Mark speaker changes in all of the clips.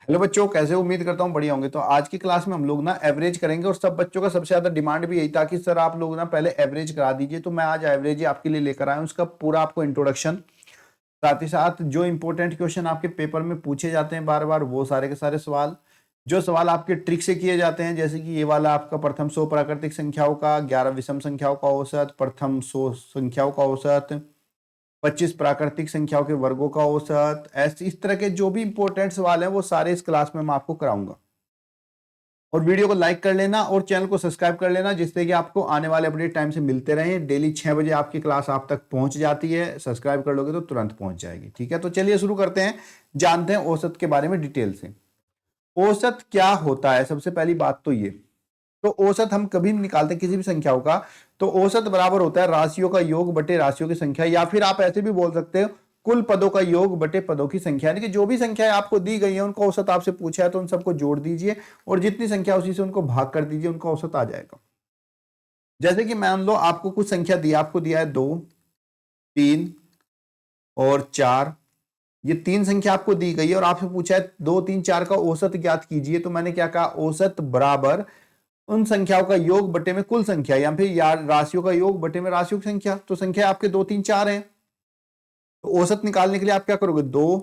Speaker 1: Hello बच्चों, कैसे हो? उम्मीद करता हूँ बढ़िया होंगे। तो आज की क्लास में हम लोग ना एवरेज करेंगे और सब बच्चों का सबसे ज्यादा डिमांड भी यही था कि सर आप लोग ना पहले एवरेज करा दीजिए। तो मैं आज एवरेज ही आपके लिए लेकर आया हूँ, उसका पूरा आपको इंट्रोडक्शन, साथ ही साथ जो इंपॉर्टेंट क्वेश्चन आपके पेपर में पूछे जाते हैं बार बार, वो सारे के सारे सवाल, जो सवाल आपके ट्रिक से किए जाते हैं, जैसे कि ये वाला आपका प्रथम 100 प्राकृतिक संख्याओं का, 11 विषम संख्याओं का औसत, प्रथम 100 संख्याओं का औसत, 25 प्राकृतिक संख्याओं के वर्गों का औसत, ऐसे इस तरह के जो भी इंपॉर्टेंट सवाल हैं वो सारे इस क्लास में मैं आपको कराऊंगा। और वीडियो को लाइक कर लेना और चैनल को सब्सक्राइब कर लेना, जिससे कि आपको आने वाले अपडेट टाइम से मिलते रहें। डेली 6 बजे आपकी क्लास आप तक पहुंच जाती है, सब्सक्राइब कर लोगे तो तुरंत पहुंच जाएगी। ठीक है, तो चलिए शुरू करते हैं, जानते हैं औसत के बारे में डिटेल से। औसत क्या होता है? सबसे पहली बात तो ये, तो औसत हम कभी भी निकालते हैं किसी भी संख्याओं का, तो औसत बराबर होता है राशियों का योग बटे राशियों की संख्या, या फिर आप ऐसे भी बोल सकते हो कुल पदों का योग बटे पदों की संख्या। यानी कि जो भी संख्याएं आपको दी गई है उनका औसत आपसे पूछा है तो उन सबको जोड़ दीजिए और जितनी संख्या उसी से उनको भाग कर दीजिए, उनका औसत आ जाएगा। जैसे कि मान लो आपको कुछ संख्या दी, आपको दिया है 2, 3 और 4। ये तीन संख्या आपको दी गई है और आपसे पूछा है 2, 3, 4 का औसत ज्ञात कीजिए। तो मैंने क्या कहा? औसत बराबर उन संख्याओं का योग बटे में कुल संख्या, या फिर यार राशियों का योग बटे में राशियों की संख्या। तो संख्या आपके 2, 3, 4 है, तो औसत निकालने के लिए आप क्या करोगे? 2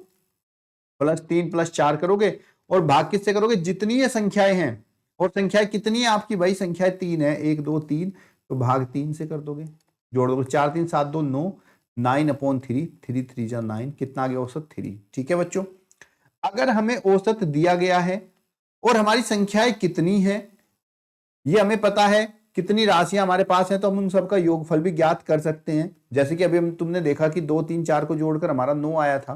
Speaker 1: प्लस 3 प्लस 4 करोगे और भाग किससे करोगे? जितनी ये संख्याएं हैं। और संख्याएं कितनी है आपकी? भाई संख्याएं 3 है, 1, 2, 3, तो भाग 3 से कर दोगे, जोड़ दोगे। 4, 3, 7, 2, 9, 9/3, 3, 3 जा 9, कितना आ गया औसत? 3। ठीक है बच्चों, अगर हमें औसत दिया गया है और हमारी संख्याएं कितनी है ये हमें पता है, कितनी राशियां हमारे पास हैं, तो हम उन सबका योगफल भी ज्ञात कर सकते हैं। जैसे कि अभी हम तुमने देखा कि 2, 3, 4 को जोड़कर हमारा 9 आया था।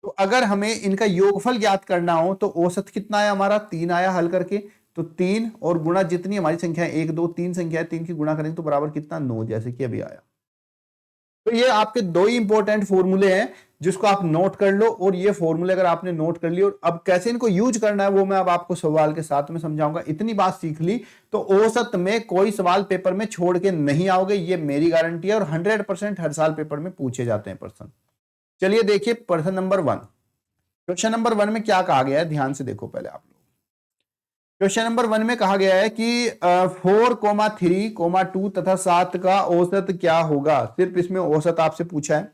Speaker 1: तो अगर हमें इनका योगफल ज्ञात करना हो तो औसत कितना आया हमारा? 3 आया हल करके। तो 3 और गुणा जितनी हमारी संख्या है, 1, 2, 3 संख्या है, 3 की गुणा करेंगे तो बराबर कितना? 9, जैसे कि अभी आया। तो ये आपके दो ही इंपॉर्टेंट फॉर्मूले हैं जिसको आप नोट कर लो, और ये फॉर्मूले अगर आपने नोट कर लिए और अब कैसे इनको यूज करना है वो मैं अब आपको सवाल के साथ में समझाऊंगा। इतनी बात सीख ली तो औसत में कोई सवाल पेपर में छोड़ के नहीं आओगे, ये मेरी गारंटी है, और 100% हर साल पेपर में पूछे जाते हैं प्रश्न। चलिए देखिए प्रश्न नंबर 1। क्वेश्चन नंबर 1 में क्या कहा गया है, ध्यान से देखो पहले आप लोग। क्वेश्चन नंबर 1 में कहा गया है कि 4,3,2 तथा 7 का औसत क्या होगा। सिर्फ इसमें औसत आपसे पूछा है।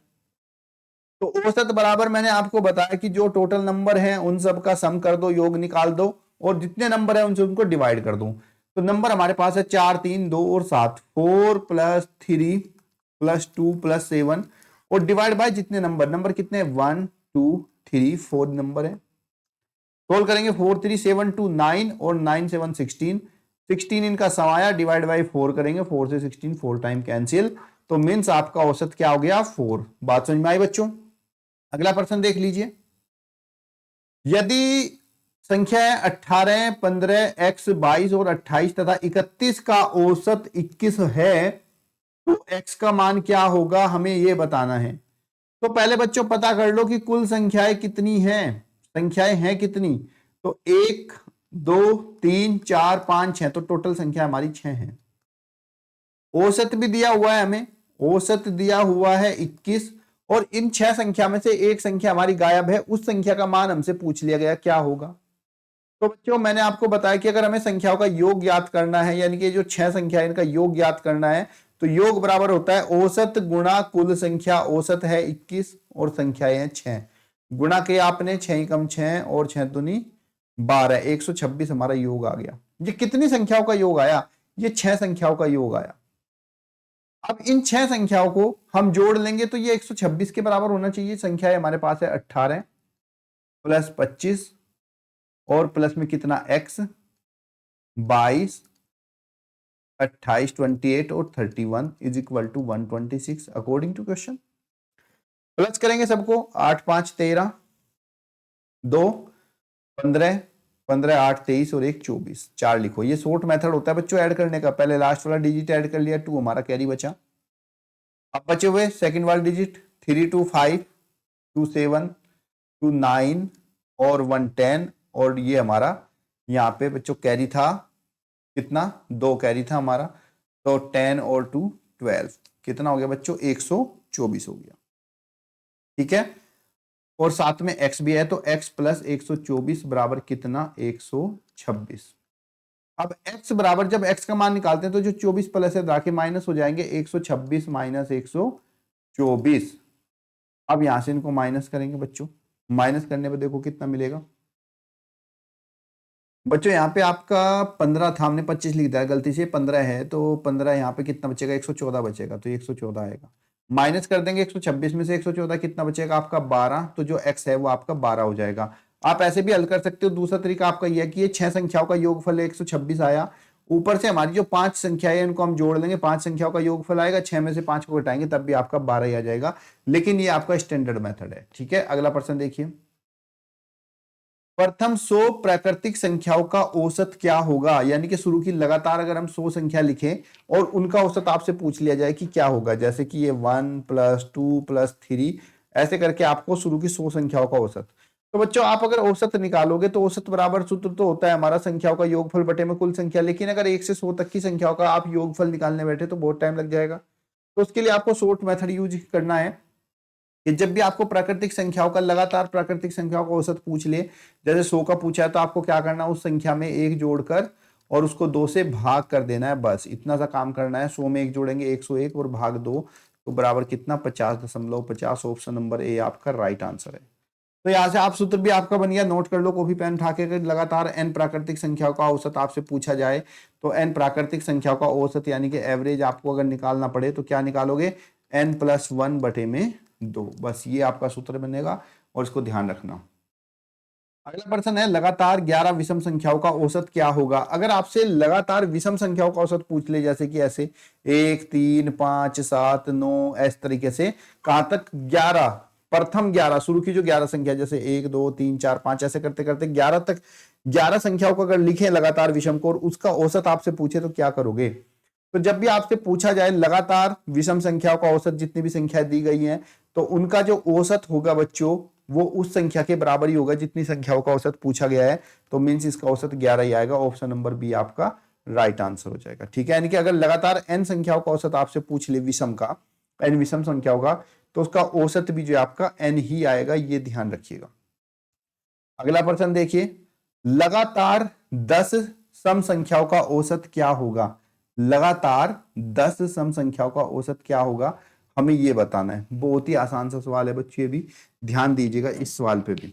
Speaker 1: तो औसत बराबर मैंने आपको बताया कि जो टोटल नंबर हैं उन सब का सम कर दो, योग निकाल दो, और जितने नंबर हैं उनसे उनको डिवाइड कर दो। तो नंबर हमारे पास है 4, 3, 2 और 7, 4 + 3 + 2 + 7, और डिवाइड बाय जितने नंबर कितने? 1, 2, 3, 4 नंबर है। सोल्व करेंगे, 4, 3, 7, 2, 9 और 9, 7, 16, 16 इनका सम आया, डिवाइड बाई 4 करेंगे, 4 से 16 4 टाइम कैंसिल, तो मीन्स आपका औसत क्या हो गया? 4। बात समझ में आई बच्चों? अगला प्रश्न देख लीजिए। यदि संख्या 18, 15, x, 22 और 28 तथा 31 का औसत 21 है तो x का मान क्या होगा, हमें यह बताना है। तो पहले बच्चों पता कर लो कि कुल संख्याएं कितनी हैं, संख्याएं हैं कितनी। तो 1, 2, 3, 4, 5, 6, तो टोटल संख्या हमारी 6 है। औसत भी दिया हुआ है हमें, औसत दिया हुआ है 21, और इन 6 संख्या में से एक संख्या हमारी गायब है, उस संख्या का मान हमसे पूछ लिया गया क्या होगा। तो बच्चों मैंने आपको बताया कि अगर हमें संख्याओं का योग ज्ञात करना है, यानी कि जो 6 संख्या है इनका योग ज्ञात करना है, तो योग बराबर होता है औसत गुणा कुल संख्या। औसत है 21 और संख्याएं हैं 6, गुणा के आपने 6 कम 6 और 6 दूनी 12, 126 हमारा योग आ गया। ये कितनी संख्याओं का योग आया? ये 6 संख्याओं का योग आया। अब इन 6 संख्याओं को हम जोड़ लेंगे तो ये 126 के बराबर होना चाहिए। संख्या हमारे पास है 18 + 25 और प्लस में कितना x, 22, 28, 28 और 31 = 126 अकॉर्डिंग टू क्वेश्चन। प्लस करेंगे सबको, 8, 5, 13, 2, 15, 15, 8, 23 और 1, 24, 4 लिखो। ये शॉर्ट मेथड होता है बच्चों ऐड करने का। पहले लास्ट वाला डिजिट ऐड कर लिया, 2 हमारा कैरी बचा। अब बचे हुए सेकंड वाला डिजिट 3, 2, 5, 2, 7, 2, 9 और 1, 10, और ये हमारा यहाँ पे बच्चों कैरी था कितना? 2 कैरी था हमारा, तो 10 और 2 12, कितना हो गया बच्चों? 124 हो गया। ठीक है, और साथ में x भी है, तो x प्लस 124 बराबर कितना, 126। अब x बराबर, जब x का मान निकालते हैं तो जो 24 प्लस है राके माइनस हो जाएंगे, 126 माइनस 124। अब यहां से इनको माइनस करेंगे बच्चों, माइनस करने पर देखो कितना मिलेगा बच्चों। यहाँ पे आपका 15 था, हमने 25 लिख दिया गलती से, 15 है तो 15 यहाँ पे कितना बचेगा, 114 बचेगा, तो 114 आएगा। माइनस कर देंगे 126 में से 114, कितना बचेगा आपका 12, तो जो x है वो आपका 12 हो जाएगा। आप ऐसे भी हल कर सकते हो, दूसरा तरीका आपका यह है कि ये 6 संख्याओं का योगफल 126 आया, ऊपर से हमारी जो 5 संख्या है इनको हम जोड़ लेंगे, 5 संख्याओं का योगफल आएगा, 6 में से 5 को घटाएंगे तब भी आपका 12 ही आ जाएगा। लेकिन ये आपका स्टैंडर्ड मेथड है, ठीक है। अगला प्रश्न देखिए, प्रथम 100 प्राकृतिक संख्याओं का औसत क्या होगा। यानी कि शुरू की लगातार अगर हम 100 संख्या लिखें और उनका औसत आपसे पूछ लिया जाए कि क्या होगा, जैसे कि ये 1 प्लस 2 प्लस 3 ऐसे करके आपको शुरू की 100 संख्याओं का औसत। तो बच्चों आप अगर औसत निकालोगे तो औसत बराबर सूत्र तो होता है हमारा संख्याओं का योगफल बटे में कुल संख्या, लेकिन अगर 1 से 100 तक की संख्याओं का आप योगफल निकालने बैठे तो बहुत टाइम लग जाएगा। तो उसके लिए आपको शॉर्ट मेथड यूज करना है कि जब भी आपको प्राकृतिक संख्याओं का, लगातार प्राकृतिक संख्याओं का औसत पूछ ले, जैसे 100 का पूछा है तो आपको क्या करना है, उस संख्या में 1 जोड़कर और उसको 2 से भाग कर देना है, बस इतना सा काम करना है। 100 में 1 जोड़ेंगे 101 और भाग 2 तो बराबर कितना, 50.50। ऑप्शन नंबर ए आपका राइट आंसर है। तो यहां से आप सूत्र भी आपका बन गया, नोट कर लो कॉपी पेन उठा के। अगर लगातार n प्राकृतिक संख्याओं का औसत आपसे पूछा जाए तो n प्राकृतिक संख्याओं का औसत यानी कि एवरेज आपको अगर निकालना पड़े तो क्या निकालोगे, n+1 बटे में 2, बस ये आपका सूत्र बनेगा और इसको ध्यान रखना। अगला प्रश्न है, लगातार 11 विषम संख्याओं का औसत क्या होगा। अगर आपसे लगातार विषम संख्याओं का औसत पूछ ले, जैसे कि ऐसे 1 3 5 7 9 इस तरीके से, कहां तक 11, प्रथम 11 शुरू की जो 11 संख्या, जैसे 1 2 3 4 5 ऐसे करते करते 11 तक, 11 संख्याओं को अगर लिखें लगातार विषम को और उसका औसत आपसे पूछे तो क्या करोगे। तो जब भी आपसे पूछा जाए लगातार विषम संख्याओं का औसत, जितनी भी संख्या दी गई है तो उनका जो औसत होगा बच्चों वो उस संख्या के बराबर ही होगा जितनी संख्याओं का औसत पूछा गया है, तो मींस इसका औसत 11 ही आएगा। ऑप्शन नंबर बी आपका राइट आंसर हो जाएगा, ठीक है। यानी कि अगर लगातार n संख्याओं का औसत आपसे पूछ ले विषम का, n विषम संख्याओं का, तो उसका औसत भी जो है आपका n ही आएगा, ये ध्यान रखिएगा। अगला प्रश्न देखिए, लगातार 10 सम संख्याओं का औसत क्या होगा। लगातार 10 सम संख्याओं का औसत क्या होगा, हमें ये बताना है। बहुत ही आसान सा सवाल है बच्चे, भी ध्यान दीजिएगा इस सवाल पे भी।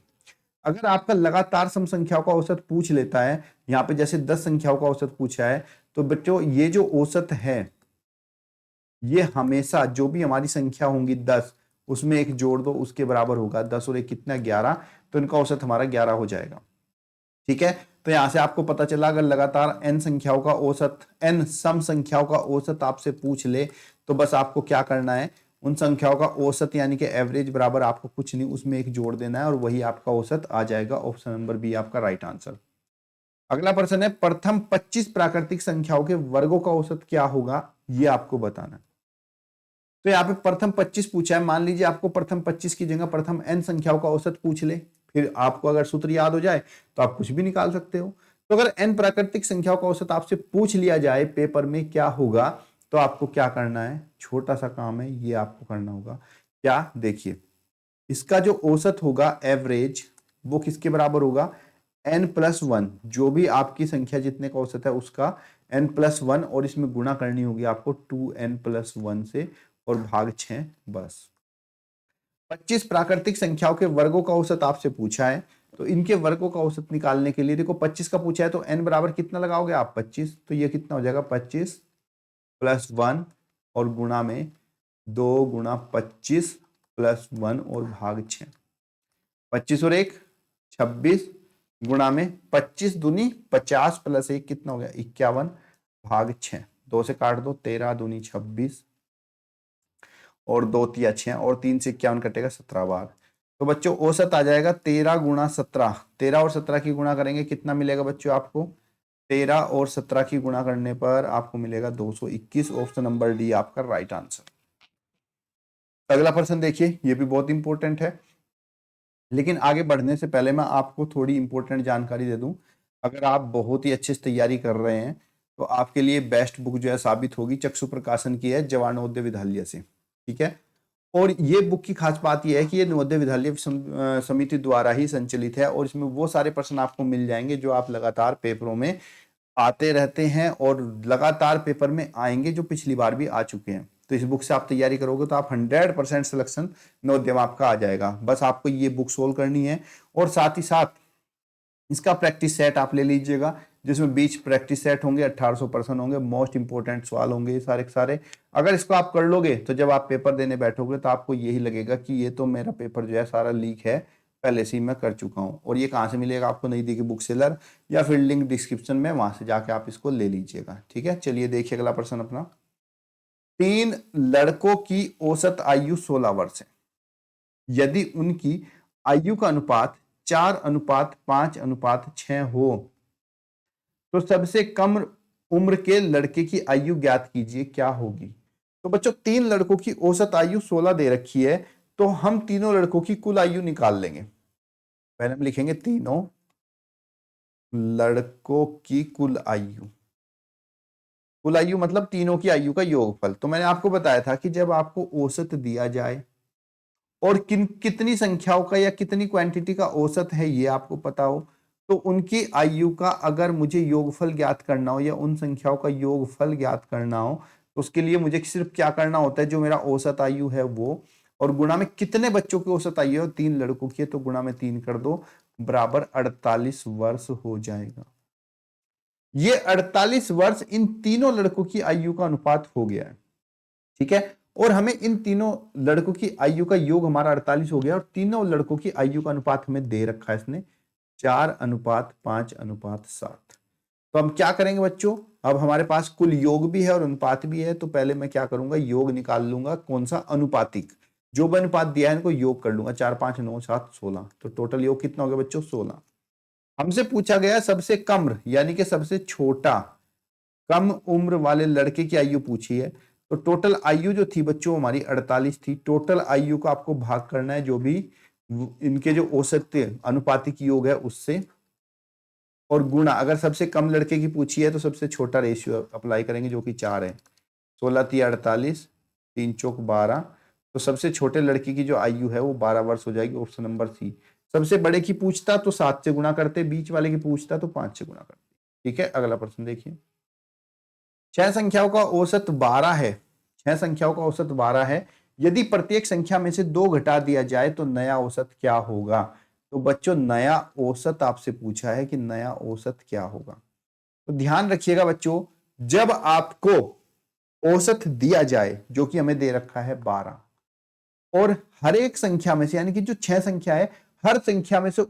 Speaker 1: अगर आपका लगातार सम संख्याओं का औसत पूछ लेता है, यहाँ पे जैसे 10 संख्याओं का औसत पूछा है, तो बच्चों ये जो औसत है ये हमेशा जो भी हमारी संख्या होंगी 10 उसमें 1 जोड़ दो उसके बराबर होगा। 10 और 1 कितना, 11, तो इनका औसत हमारा 11 हो जाएगा, ठीक है। तो यहां से आपको पता चला अगर लगातार n संख्याओं का औसत, n सम संख्याओं का औसत आपसे पूछ ले तो बस आपको क्या करना है, उन संख्याओं का औसत यानी कि एवरेज बराबर आपको कुछ नहीं, उसमें 1 जोड़ देना है और वही आपका औसत आ जाएगा। ऑप्शन नंबर बी आपका राइट आंसर। अगला प्रश्न है, प्रथम 25 प्राकृतिक संख्याओं के वर्गों का औसत क्या होगा, ये आपको बताना है। तो यहाँ पे प्रथम 25 पूछा है, मान लीजिए आपको प्रथम 25 की जगह प्रथम n संख्याओं का औसत पूछ ले, फिर आपको अगर सूत्र याद हो जाए तो आप कुछ भी निकाल सकते हो। तो अगर n प्राकृतिक संख्याओं का औसत आपसे पूछ लिया जाए पेपर में क्या होगा, तो आपको क्या करना है, छोटा सा काम है ये आपको करना होगा। क्या, देखिए इसका जो औसत होगा एवरेज वो किसके बराबर होगा, n+1, जो भी आपकी संख्या जितने का औसत है उसका n+1 और इसमें गुणा करनी होगी आपको 2n+1 से और भाग 6, बस। 25 प्राकृतिक संख्याओं के वर्गों का औसत आपसे पूछा है, तो इनके वर्गों का औसत निकालने के लिए देखो 25 का पूछा है तो n बराबर कितना लगाओगे आप, 25, तो ये कितना हो जाएगा 25+1 और गुणा में 2 गुणा 25+1 और भाग 6, 25 और 1 26 गुणा में 25 दूनी 50 प्लस 1 कितना हो गया 51 भाग 6, 2 से काट दो 13 दूनी 26 और 2 तिया 6 और 3 से 51 कटेगा 17 बार। तो बच्चों औसत आ जाएगा 13 गुणा 17, 13 और 17 की गुणा करेंगे कितना मिलेगा बच्चों आपको, 13 और 17 की गुणा करने पर आपको मिलेगा 221। ऑप्शन नंबर डी आपका राइट आंसर। अगला प्रश्न देखिए, ये भी बहुत इंपॉर्टेंट है, लेकिन आगे बढ़ने से पहले मैं आपको थोड़ी इंपॉर्टेंट जानकारी दे दूं। अगर आप बहुत ही अच्छे से तैयारी कर रहे हैं तो आपके लिए बेस्ट बुक जो है साबित होगी, चक्षु प्रकाशन की है, जवानोदय विद्यालय से, ठीक है। और ये बुक की खास बात यह है कि ये नवोदय विद्यालय समिति द्वारा ही संचालित है और इसमें वो सारे प्रश्न आपको मिल जाएंगे जो आप लगातार पेपरों में आते रहते हैं और लगातार पेपर में आएंगे, जो पिछली बार भी आ चुके हैं। तो इस बुक से आप तैयारी करोगे तो आप 100% सिलेक्शन नवोदय में आपका आ जाएगा। बस आपको ये बुक सोल्व करनी है और साथ ही साथ इसका प्रैक्टिस सेट आप ले लीजिएगा, जिसमें 20 प्रैक्टिस सेट होंगे, 1800 प्रश्न होंगे, मोस्ट इंपोर्टेंट सवाल होंगे ये सारे के सारे। अगर इसको आप कर लोगे तो जब आप पेपर देने बैठोगे तो आपको यही लगेगा कि ये तो मेरा पेपर जो है सारा लीक है, पहले से ही मैं कर चुका हूँ। और ये कहाँ से मिलेगा आपको, नहीं देखिए बुक सेलर या फिर लिंक डिस्क्रिप्शन में, वहां से जाके आप इसको ले लीजिएगा। ठीक है, चलिए देखिए अगला प्रश्न अपना। 3 लड़कों की औसत आयु 16 वर्ष है। यदि उनकी आयु का अनुपात 4:5:6 हो तो सबसे कम उम्र के लड़के की आयु ज्ञात कीजिए, क्या होगी। तो बच्चों 3 लड़कों की औसत आयु 16 दे रखी है, तो हम तीनों लड़कों की कुल आयु निकाल लेंगे। पहले हम लिखेंगे तीनों लड़कों की कुल आयु। कुल आयु मतलब तीनों की आयु का योगफल। तो मैंने आपको बताया था कि जब आपको औसत दिया जाए और कितनी संख्याओं का या कितनी क्वांटिटी का औसत है ये आपको पता हो, तो उनकी आयु का अगर मुझे योगफल ज्ञात करना हो या उन संख्याओं का योगफल ज्ञात करना हो, तो उसके लिए मुझे सिर्फ क्या करना होता है, जो मेरा औसत आयु है वो, और गुणा में कितने बच्चों की औसत आयु है, 3 लड़कों की है तो गुणा में 3 कर दो, बराबर 48 वर्ष हो जाएगा। ये 48 वर्ष इन तीनों लड़कों की आयु का अनुपात हो गया है। ठीक है, और हमें इन तीनों लड़कों की आयु का योग हमारा 48 हो गया और तीनों लड़कों की आयु का अनुपात हमें दे रखा है इसने 4:5:7। तो हम क्या करेंगे बच्चों, अब हमारे पास कुल योग भी है और अनुपात भी है, तो पहले मैं क्या करूंगा, योग निकाल लूंगा, कौन सा, अनुपातिक। जो भी अनुपात दिया है इनको योग कर लूंगा, 4 5 9 7 16। तो टोटल योग कितना हो गया बच्चों, 16। हमसे पूछा गया सबसे कम यानी कि सबसे छोटा कम उम्र वाले लड़के की आयु पूछी है। तो टोटल आयु जो थी बच्चों हमारी 48 थी। टोटल आयु को आपको भाग करना है जो भी इनके जो औसत अनुपातिक योग है उससे, और गुणा, अगर सबसे कम लड़के की पूछी है तो सबसे छोटा रेशियो अप्लाई करेंगे जो कि 4 है। 16×3 = 48, 3×4 = 12। तो सबसे छोटे लड़के की जो आयु है वो 12 वर्ष हो जाएगी, ऑप्शन नंबर सी। सबसे बड़े की पूछता तो 7 से गुणा करते, बीच वाले की पूछता तो 5 से गुणा करते। ठीक है, अगला प्रश्न देखिए। 6 संख्याओं का औसत 12 है। 6 संख्याओं का औसत 12 है। यदि प्रत्येक संख्या में से 2 घटा दिया जाए तो नया औसत क्या होगा। तो बच्चों नया औसत आपसे पूछा है कि नया औसत क्या होगा। तो ध्यान रखिएगा बच्चों, जब आपको औसत दिया जाए जो कि हमें दे रखा है 12, और हर एक संख्या में से यानी कि जो 6 संख्या है हर संख्या में से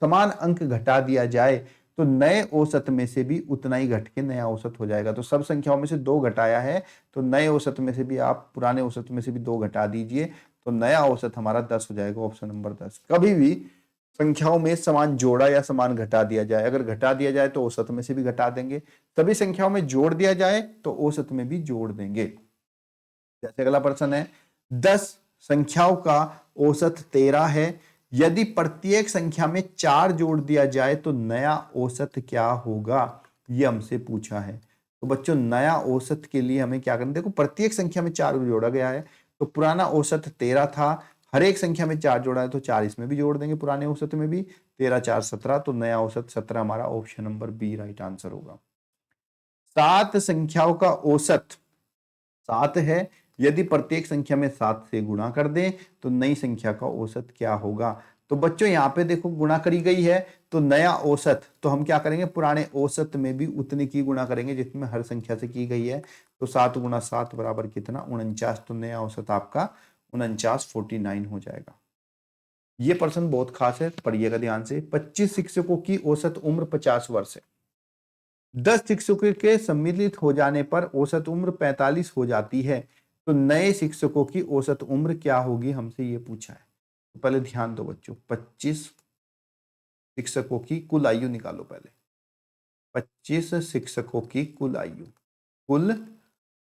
Speaker 1: समान अंक घटा दिया जाए तो नए औसत में से भी उतना ही घट के नया औसत हो जाएगा। तो सब संख्याओं में से 2 घटाया है तो नए औसत में से भी आप पुराने औसत में से भी 2 घटा दीजिए तो नया औसत हमारा 10 हो जाएगा, ऑप्शन नंबर 10। कभी भी संख्याओं में समान जोड़ा या समान घटा दिया जाए, अगर घटा दिया जाए तो औसत में से भी घटा देंगे, सभी संख्याओं में जोड़ दिया जाए तो औसत में भी जोड़ देंगे। जैसे अगला प्रश्न है, 10 संख्याओं का औसत 13 है। यदि प्रत्येक संख्या में 4 जोड़ दिया जाए तो नया औसत क्या होगा, ये हमसे पूछा है। तो बच्चों नया औसत के लिए हमें क्या करना, देखो प्रत्येक संख्या में 4 जोड़ा गया है तो पुराना औसत 13 था, हर एक संख्या में 4 जोड़ा है तो 4 इसमें भी जोड़ देंगे पुराने औसत में भी, 13 4 17, तो नया औसत 17 हमारा option number B right answer होगा। 7 संख्याओं का औसत 7 है। यदि प्रत्येक संख्या में 7 से गुणा कर दें तो नई संख्या का औसत क्या होगा। तो बच्चों यहाँ पे देखो गुणा करी गई है तो नया औसत, तो हम क्या करेंगे पुराने औसत में भी उतनी की गुणा करेंगे जितने हर संख्या से की गई है। तो 7 × 7 बराबर कितना, 49। तो नया औसत आपका 49 49 हो जाएगा। ये प्रश्न बहुत खास है, पढ़िएगा ध्यान से। 25 शिक्षकों की औसत उम्र 50 वर्ष है। 10 शिक्षकों के सम्मिलित हो जाने पर औसत उम्र 45 हो जाती है। तो नए शिक्षकों की औसत उम्र क्या होगी, हमसे ये पूछा है। तो पहले ध्यान दो बच्चों, 25 शिक्षकों की कुल आयु निकालो पहले। 25 शिक्षकों की कुल आयु, कुल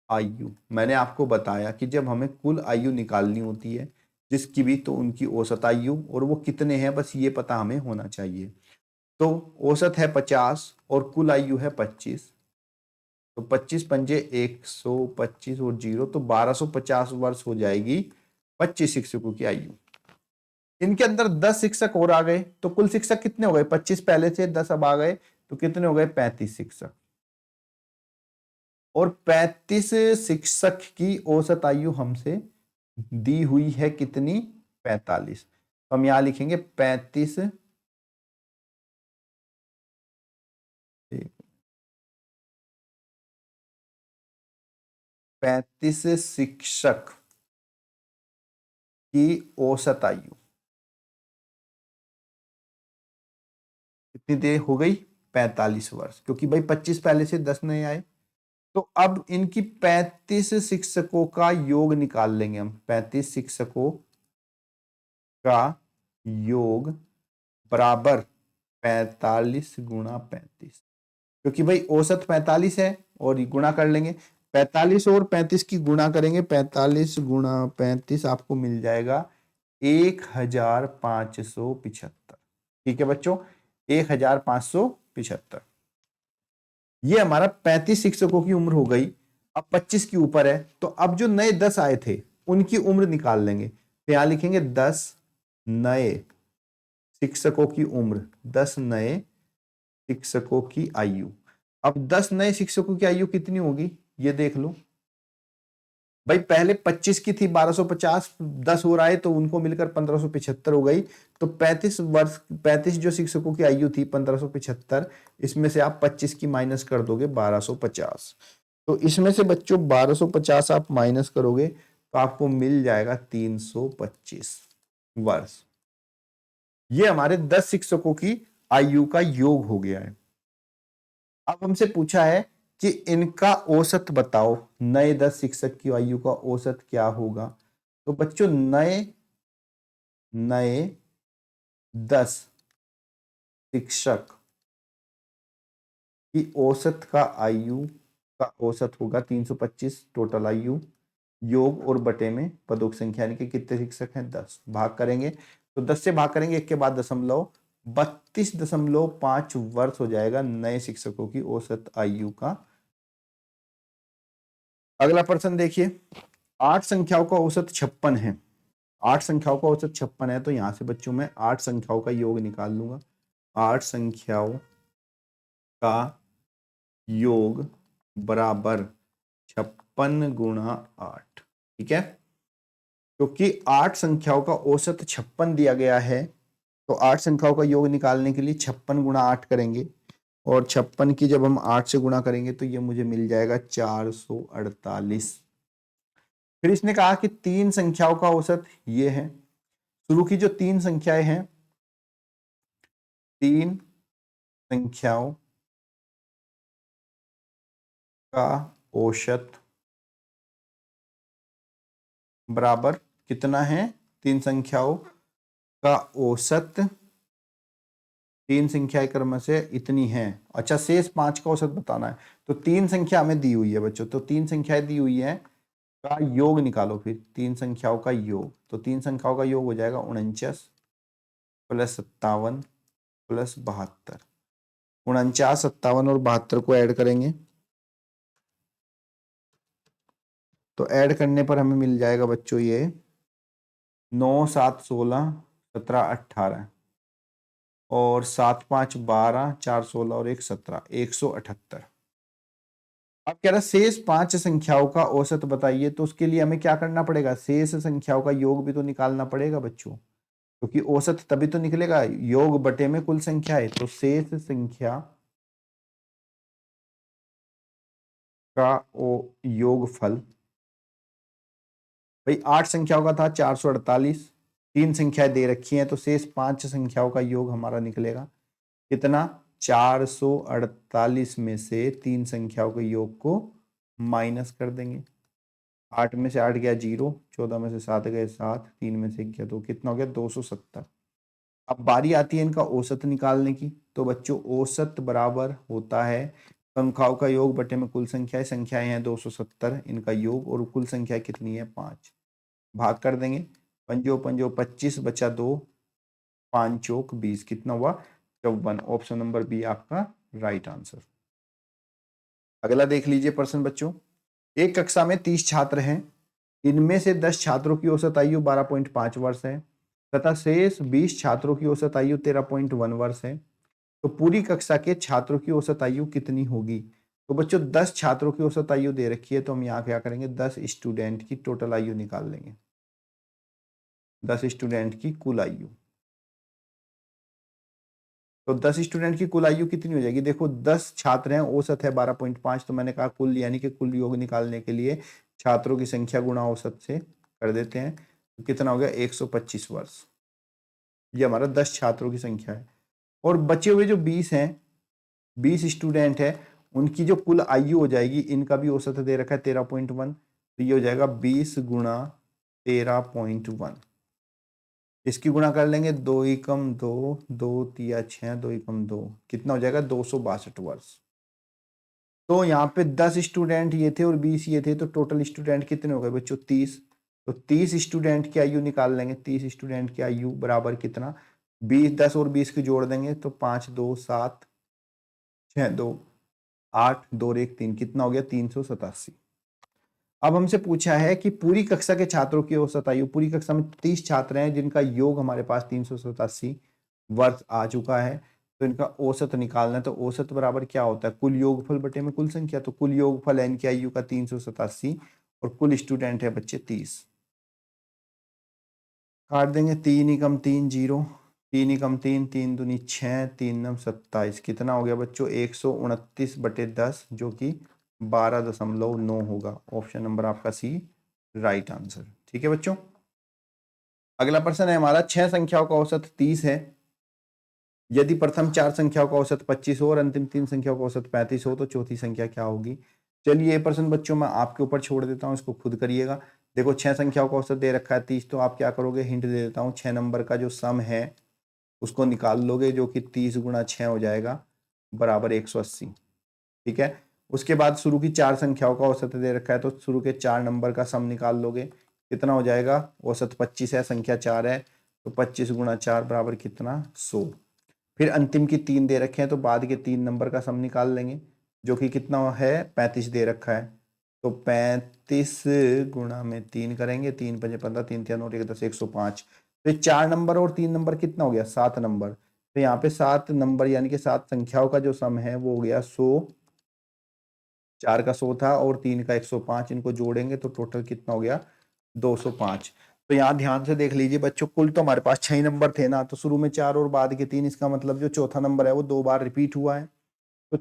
Speaker 1: आयु मैंने आपको बताया कि जब हमें कुल आयु निकालनी होती है जिसकी भी, तो उनकी औसत आयु और वो कितने हैं बस ये पता हमें होना चाहिए। तो औसत है 50 और कुल आयु है 25, तो 25 पंजे 125 और 0 तो 1250 वर्ष हो जाएगी 25 शिक्षकों की आयु। इनके अंदर 10 शिक्षक और आ गए तो कुल शिक्षक कितने हो गए? 25 पहले से, 10 अब आ गए तो कितने हो गए? 35 शिक्षक। और 35 शिक्षक की औसत आयु हमसे दी हुई है कितनी? 45। तो हम यहां लिखेंगे 35 शिक्षक की औसत आयु कितनी देर हो गई? 45 वर्ष, क्योंकि भाई 25 पहले से 10 नए आए। तो अब इनकी 35 शिक्षकों का योग निकाल लेंगे हम। 35 शिक्षकों का योग बराबर 45 गुणा 35, क्योंकि भाई औसत 45 है और गुणा कर लेंगे। 45 और 35 की गुणा करेंगे, 45 गुणा 35 आपको मिल जाएगा 1575। ठीक है बच्चों, 1575। ये हमारा 35 शिक्षकों की उम्र हो गई। अब 25 की ऊपर है, तो अब जो नए 10 आए थे उनकी उम्र निकाल लेंगे। तो यहां लिखेंगे 10 नए शिक्षकों की उम्र, 10 नए शिक्षकों की आयु। अब 10 नए शिक्षकों की आयु कितनी होगी ये देख लो भाई। पहले 25 की थी 1250, 10 हो रहा है तो उनको मिलकर 1575 हो गई। तो 35 वर्ष, 35 जो शिक्षकों की आयु थी 1575, इसमें से आप 25 की माइनस कर दोगे 1250। तो इसमें से बच्चों 1250 आप माइनस करोगे तो आपको मिल जाएगा 325 वर्ष। ये हमारे 10 शिक्षकों की आयु का योग हो गया है। अब हमसे पूछा है कि इनका औसत बताओ, नए 10 शिक्षक की आयु का औसत क्या होगा। तो बच्चों नए 10 शिक्षक की औसत का आयु का औसत होगा 325 टोटल आयु, योग और बटे में पदों की संख्या, यानी कि कितने शिक्षक हैं? 10। भाग करेंगे तो 10 से भाग करेंगे, एक के बाद दशमलव, 32.5 वर्ष हो जाएगा नए शिक्षकों की औसत आयु का। अगला प्रश्न देखिए, 8 संख्याओं का औसत 56 है। 8 संख्याओं का औसत 56 है, तो यहां से बच्चों में 8 संख्याओं का योग निकाल लूंगा। 8 संख्याओं का योग बराबर 56 गुणा 8। ठीक है, क्योंकि 8 संख्याओं का औसत 56 दिया गया है, तो 8 संख्याओं का योग निकालने के लिए 56 गुणा 8 करेंगे, और 56 की जब हम 8 से गुणा करेंगे तो ये मुझे मिल जाएगा 448। फिर इसने कहा कि 3 संख्याओं का औसत ये है। शुरू की जो 3 संख्याएं हैं, 3 संख्याओं का औसत बराबर कितना है? 3 संख्याओं का औसत 3 संख्याएं क्रम से इतनी है। अच्छा, शेष 5 का औसत बताना है। तो 3 संख्या हमें दी हुई है बच्चों, तो 3 संख्याएं दी हुई है का योग निकालो। फिर 3 संख्याओं का योग, तो 3 संख्याओं का योग हो जाएगा 49 प्लस 57 प्लस 72। 49, 57 और 72 को ऐड करेंगे तो ऐड करने पर हमें मिल जाएगा बच्चों ये 9, 7, 16, 17, 18 और 7, 5, 12, 4, 16 और 1, 17, 178। अब कह रहा शेष 5 संख्याओं का औसत बताइए, तो उसके लिए हमें क्या करना पड़ेगा? शेष संख्याओं का योग भी तो निकालना पड़ेगा बच्चों, क्योंकि औसत तभी तो निकलेगा योग बटे में कुल संख्या है। तो शेष संख्या का योगफल, भाई 8 संख्याओं का था 448, 3 संख्याएं दे रखी हैं, तो शेष 5 संख्याओं का योग हमारा निकलेगा कितना? 448 में से 3 संख्याओं के योग को माइनस कर देंगे। 8 में से 8 गया 0, 14 में से 7 गए 7, 3 में से गया 2, कितना हो गया? 270। अब बारी आती है इनका औसत निकालने की। तो बच्चों औसत बराबर होता है संख्याओं का योग बटे में कुल संख्याएं। संख्याएं हैं 270, इनका योग, और कुल संख्या कितनी है? 5। भाग कर देंगे, पंजो पंजो 25 बचा 2, 5 चौक 20, कितना हुआ? 54। ऑप्शन नंबर बी आपका राइट आंसर। अगला देख लीजिए प्रश्न बच्चों, एक कक्षा में 30 छात्र हैं। इनमें से 10 छात्रों की औसत आयु 12.5 वर्ष है तथा शेष 20 छात्रों की औसत आयु 13.1 वर्ष है। तो पूरी कक्षा के छात्रों की औसत आयु कितनी होगी? तो बच्चों 10 छात्रों की औसत आयु दे रखी है, तो हम यहाँ क्या करेंगे, 10 स्टूडेंट की टोटल आयु निकाल लेंगे, 10 स्टूडेंट की कुल आयु। तो 10 स्टूडेंट की कुल आयु कितनी हो जाएगी? देखो 10 छात्र हैं, औसत है 12.5, तो मैंने कहा कुल, यानी कि कुल योग निकालने के लिए छात्रों की संख्या गुणा औसत से कर देते हैं। तो कितना हो गया? 125 वर्ष। ये हमारा 10 छात्रों की संख्या है। और बचे हुए जो 20 हैं, 20 स्टूडेंट है, उनकी जो कुल आयु हो जाएगी, इनका भी औसत दे रखा है 13.1, तो ये हो जाएगा 20 गुणा 13.1। इसकी गुणा कर लेंगे, 2 एकम 2, 2 तिया 6, 2 एकम 2, कितना हो जाएगा? 262 वर्ष। तो यहाँ पे 10 स्टूडेंट ये थे और 20 ये थे, तो टोटल स्टूडेंट कितने हो गए बच्चों? 30। तो 30 स्टूडेंट की आयु निकाल लेंगे। 30 स्टूडेंट की आयु बराबर कितना? 20, 10 और 20 की जोड़ देंगे, तो 5 2 7 6 2 8 2 और 1 3, कितना हो गया? 387। अब हमसे पूछा है कि पूरी कक्षा के छात्रों की औसत आयु, पूरी कक्षा में 30 छात्र हैं जिनका योग हमारे पास 387 वर्ष आ चुका है, तो इनका औसत निकालना है। तो औसत बराबर क्या होता है? कुल योगफल बटे में कुल संख्या। तो कुल योगफल है इनकी आयु का 387 और कुल स्टूडेंट है बच्चे 30। काट देंगे, 3 एकम 3 0, 3 एकम 3, 3 दूनी 6, 3 नम 27, कितना हो गया बच्चों? 129 बटे 10, जो कि 12.9 होगा। ऑप्शन नंबर आपका सी राइट आंसर। ठीक है बच्चों, अगला प्रश्न है हमारा, 6 संख्याओं का औसत 30 है। यदि प्रथम 4 संख्याओं का औसत 25 हो और अंतिम 3 संख्याओं का औसत 35 हो, तो चौथी संख्या क्या होगी? चलिए ये प्रश्न बच्चों मैं आपके ऊपर छोड़ देता हूँ, इसको खुद करिएगा। देखो 6 संख्याओं का औसत दे रखा है 30, तो आप क्या करोगे? हिंट दे देता हूँ, 6 नंबर का जो सम है उसको निकाल लोगे, जो कि 30 गुणा 6 हो जाएगा बराबर 180। ठीक है, उसके बाद शुरू की 4 संख्याओं का औसत दे रखा है, तो शुरू के 4 नंबर का सम निकाल लोगे, कितना हो जाएगा? औसत 25 है, संख्या 4 है, तो 25 गुणा 4 बराबर कितना? 100। फिर अंतिम की 3 दे रखे हैं, तो बाद के 3 नंबर का सम निकाल लेंगे, जो कि कितना है? 35 दे रखा है, तो 35 गुणा में 3 करेंगे, 3 5 15, 3 3 और 1 10, 105। तो 4 नंबर और 3 नंबर कितना हो गया? 7 नंबर। तो यहाँ पे 7 नंबर यानी कि 7 संख्याओं का जो सम है वो हो गया 100। 4 का 100 था और 3 का 105, इनको जोड़ेंगे तो टोटल कितना हो गया? 205। तो यहाँ ध्यान से देख लीजिए बच्चों, कुल तो हमारे पास 6 नंबर थे ना, तो शुरू में 4 और बाद के 3, इसका मतलब जो चौथा नंबर है वो 2 बार रिपीट हुआ है। तो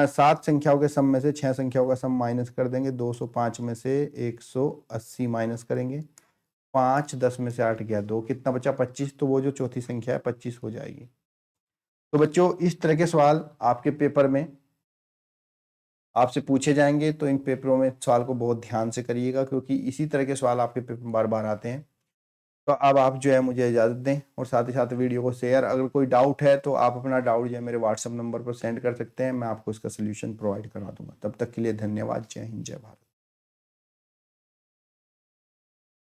Speaker 1: 7 संख्याओं के सम में से 6 संख्याओं का सम माइनस कर देंगे, 205 में से 180 माइनस करेंगे, 5 10 में से 8 गया 2, कितना बचा? 25। तो वो जो चौथी संख्या है 25 हो जाएगी। तो बच्चों इस तरह के सवाल आपके पेपर में आपसे पूछे जाएंगे, तो इन पेपरों में सवाल को बहुत ध्यान से करिएगा, क्योंकि इसी तरह के सवाल आपके पेपर में बार बार आते हैं। तो अब आप जो है मुझे इजाज़त दें, और साथ ही साथ वीडियो को शेयर, अगर कोई डाउट है तो आप अपना डाउट जो है मेरे व्हाट्सएप नंबर पर सेंड कर सकते हैं, मैं आपको इसका सोल्यूशन प्रोवाइड करा दूंगा। तब तक के लिए धन्यवाद। जय हिंद, जय भारत।